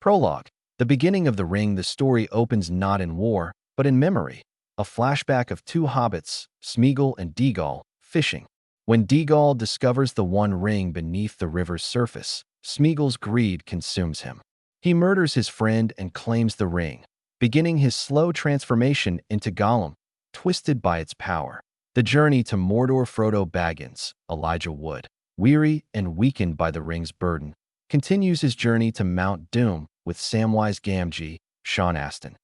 Prologue. The beginning of The Ring. The story opens not in war, but in memory. A flashback of two hobbits, Smeagol and Deagol, fishing. When Deagol discovers the One Ring beneath the river's surface, Smeagol's greed consumes him. He murders his friend and claims the ring, beginning his slow transformation into Gollum, twisted by its power. The journey to Mordor. Frodo Baggins, Elijah Wood, weary and weakened by the ring's burden, continues his journey to Mount Doom with Samwise Gamgee, Sean Astin.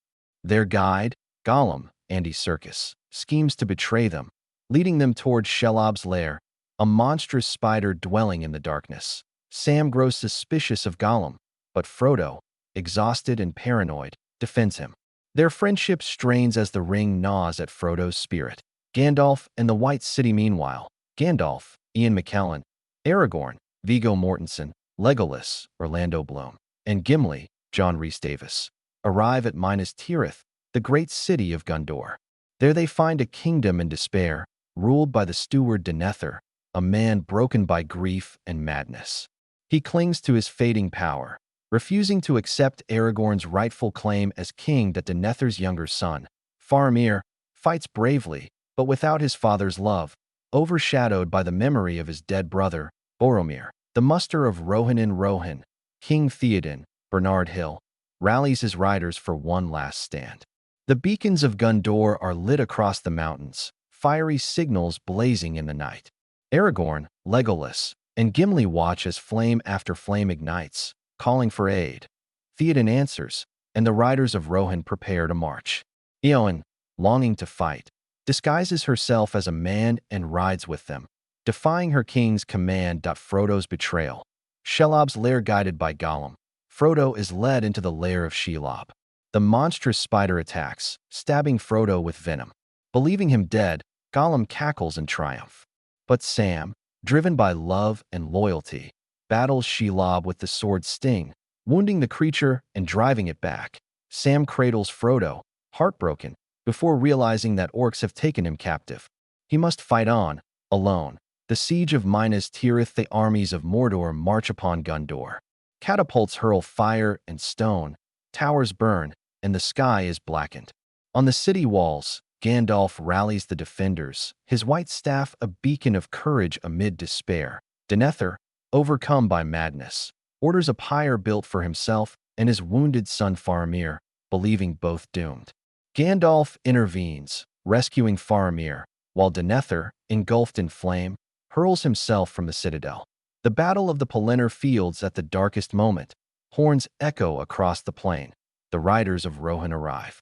Their guide, Gollum, Andy Serkis, schemes to betray them, leading them toward Shelob's lair, a monstrous spider dwelling in the darkness. Sam grows suspicious of Gollum, but Frodo, exhausted and paranoid, defends him. Their friendship strains as the ring gnaws at Frodo's spirit. Gandalf and the White City. Meanwhile, Gandalf, Ian McKellen, Aragorn, Viggo Mortensen, Legolas, Orlando Bloom, and Gimli, John Rhys Davis, arrive at Minas Tirith, the great city of Gondor. There they find a kingdom in despair, ruled by the steward Denethor, a man broken by grief and madness. He clings to his fading power, refusing to accept Aragorn's rightful claim as king. That Denethor's younger son, Faramir, fights bravely, but without his father's love, overshadowed by the memory of his dead brother, Boromir. The muster of Rohan and Rohan, King Theoden, Bernard Hill, rallies his riders for one last stand. The beacons of Gondor are lit across the mountains, fiery signals blazing in the night. Aragorn, Legolas, and Gimli watch as flame after flame ignites, calling for aid. Theoden answers, and the riders of Rohan prepare to march. Eowyn, longing to fight, disguises herself as a man and rides with them, defying her king's command. Frodo's betrayal. Shelob's lair. Guided by Gollum, Frodo is led into the lair of Shelob. The monstrous spider attacks, stabbing Frodo with venom. Believing him dead, Gollum cackles in triumph. But Sam, driven by love and loyalty, battles Shelob with the sword's sting, wounding the creature and driving it back. Sam cradles Frodo, heartbroken, before realizing that orcs have taken him captive. He must fight on, alone. The siege of Minas Tirith. The armies of Mordor march upon Gondor. Catapults hurl fire and stone, towers burn, and the sky is blackened. On the city walls, Gandalf rallies the defenders, his white staff a beacon of courage amid despair. Denethor, overcome by madness, orders a pyre built for himself and his wounded son Faramir, believing both doomed. Gandalf intervenes, rescuing Faramir, while Denethor, engulfed in flame, hurls himself from the citadel. The Battle of the Pelennor Fields. At the darkest moment, horns echo across the plain. The riders of Rohan arrive.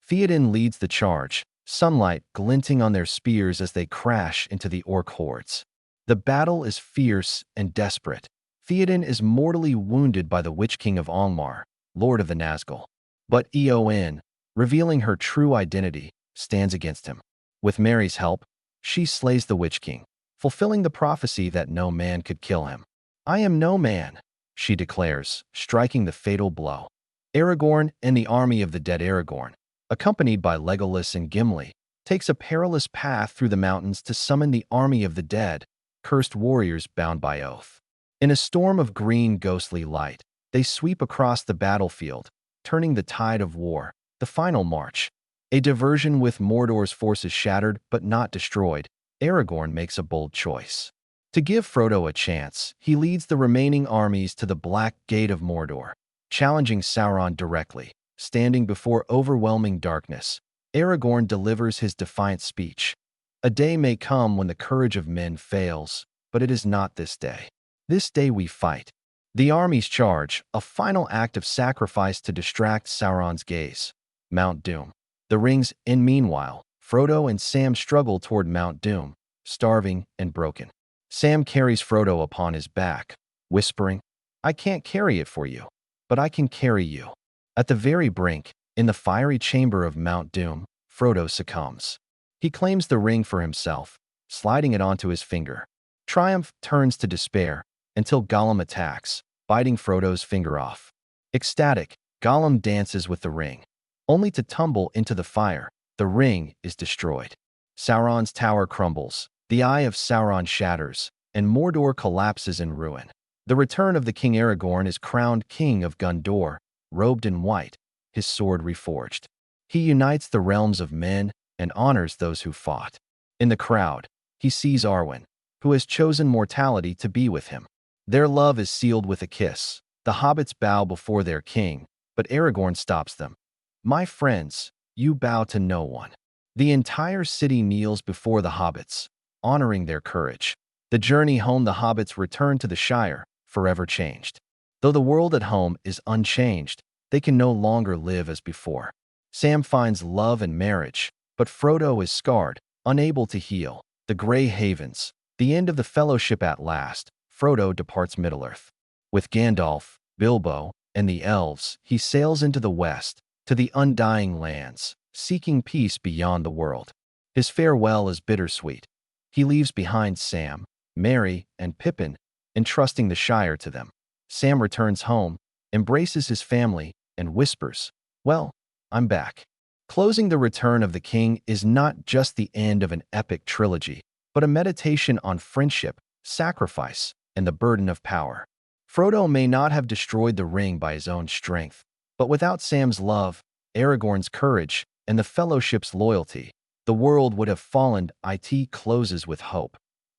Theoden leads the charge, sunlight glinting on their spears as they crash into the orc hordes. The battle is fierce and desperate. Theoden is mortally wounded by the Witch King of Angmar, Lord of the Nazgul. But Eowyn, revealing her true identity, stands against him. With Merry's help, she slays the Witch King, fulfilling the prophecy that no man could kill him. "I am no man," she declares, striking the fatal blow. Aragorn and the army of the dead. Aragorn, accompanied by Legolas and Gimli, takes a perilous path through the mountains to summon the army of the dead, cursed warriors bound by oath. In a storm of green ghostly light, they sweep across the battlefield, turning the tide of war. The final march. A diversion. With Mordor's forces shattered but not destroyed, Aragorn makes a bold choice. To give Frodo a chance, he leads the remaining armies to the Black Gate of Mordor, challenging Sauron directly. Standing before overwhelming darkness, Aragorn delivers his defiant speech. "A day may come when the courage of men fails, but it is not this day. This day we fight." The armies charge, a final act of sacrifice to distract Sauron's gaze. Mount Doom. The Ring's End. Meanwhile, Frodo and Sam struggle toward Mount Doom, starving and broken. Sam carries Frodo upon his back, whispering, "I can't carry it for you, but I can carry you." At the very brink, in the fiery chamber of Mount Doom, Frodo succumbs. He claims the ring for himself, sliding it onto his finger. Triumph turns to despair until Gollum attacks, biting Frodo's finger off. Ecstatic, Gollum dances with the ring, only to tumble into the fire. The ring is destroyed. Sauron's tower crumbles, the eye of Sauron shatters, and Mordor collapses in ruin. The return of the King. Aragorn is crowned king of Gondor, robed in white, his sword reforged. He unites the realms of men and honors those who fought. In the crowd, he sees Arwen, who has chosen mortality to be with him. Their love is sealed with a kiss. The hobbits bow before their king, but Aragorn stops them. "My friends, you bow to no one." The entire city kneels before the hobbits, honoring their courage. The journey home, the hobbits return to the Shire, forever changed. Though the world at home is unchanged, they can no longer live as before. Sam finds love and marriage, but Frodo is scarred, unable to heal. The Grey Havens, the end of the Fellowship at last. Frodo departs Middle-earth. With Gandalf, Bilbo, and the elves, he sails into the west, to the undying lands, seeking peace beyond the world. His farewell is bittersweet. He leaves behind Sam, Merry, and Pippin, entrusting the Shire to them. Sam returns home, embraces his family, and whispers, "Well, I'm back." Closing The Return of the King is not just the end of an epic trilogy, but a meditation on friendship, sacrifice, and the burden of power. Frodo may not have destroyed the ring by his own strength, but without Sam's love, Aragorn's courage, and the Fellowship's loyalty, the world would have fallen. It closes with hope.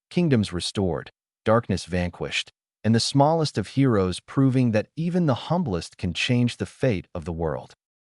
Kingdoms restored, darkness vanquished, and the smallest of heroes proving that even the humblest can change the fate of the world.